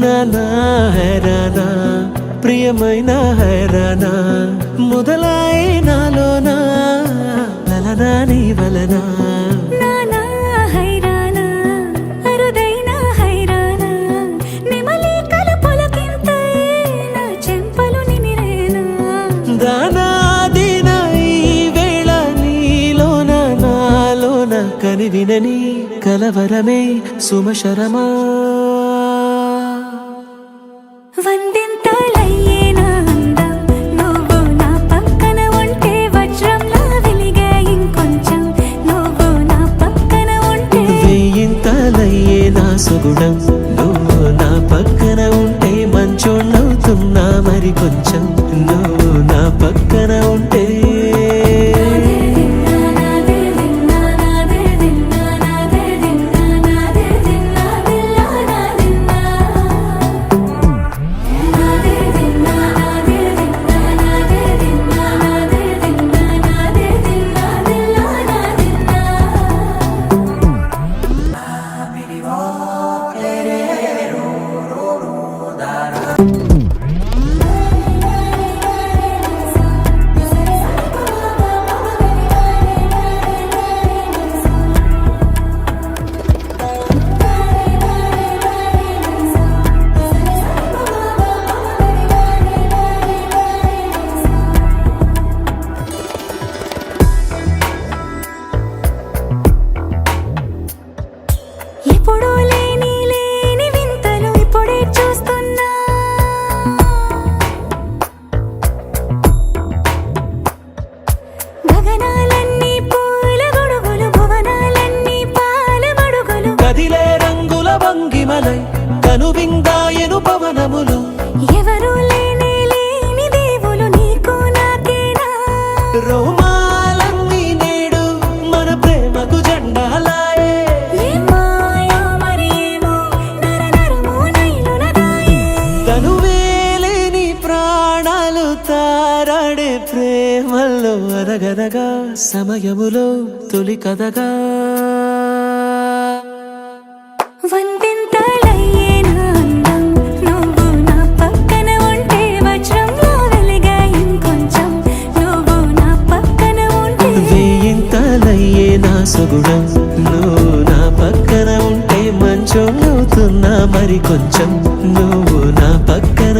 నానా హైరానా ప్రియమైన హైరానా మొదలాయి నాలోనా లలనా నీ వలనా నానా హైరానా అరుదైన హైరానా నెమలి కలుపులకింతై నా చెంపలు నిమిరేనా దానాదిన ఈ వేళ నీలోన నాలోన కనివినని కలవరమే సుమశరమా వందింతలయ్యేనా అందం నువ్వు నా పక్కన ఉంటే వజ్రంలా వెలిగే ఇంకొంచెం నువ్వు నా పక్కన ఉంటే వేయింతలయ్యే నా సుగుణం నువ్వు నా పక్కన ఉంటే మంచోళ్ళవుతున్నా మరి కొంచెం నువ్వు నా పక్కన ఉంటే ఎప్పుడూ లేని వింతలు ఇప్పుడే చూస్తున్నా గగనాలన్నీ పూల గొడుగులు భువనాలన్నీ పాల మడుగులు కదిలే రంగుల భంగిమలై కనువిందాయను పవనములు ఎవరూ లేని దేవులు నీకు నాకేనా రోమాలన్నీ నేడు మన ప్రేమకు జెండాలాయే ఏమాయో మరి ఏమో నరనరమో నైలునదాయే తనువేలేని ప్రాణాలు తారాడే ప్రేమల్లో అనగనగా సమయములో తొలి కథగా వందింతలయ్యేనా అందం నువ్వు నా పక్కన ఉంటే వజ్రంలా వెలిగే ఇంకొంచెం నువ్వు నా పక్కన ఉంటే వేయింతలయ్యే నా సుగుణం నువ్వు నా పక్కన ఉంటే మంచోళ్ళవుతున్నా మరి కొంచెం నువ్వు నా పక్కన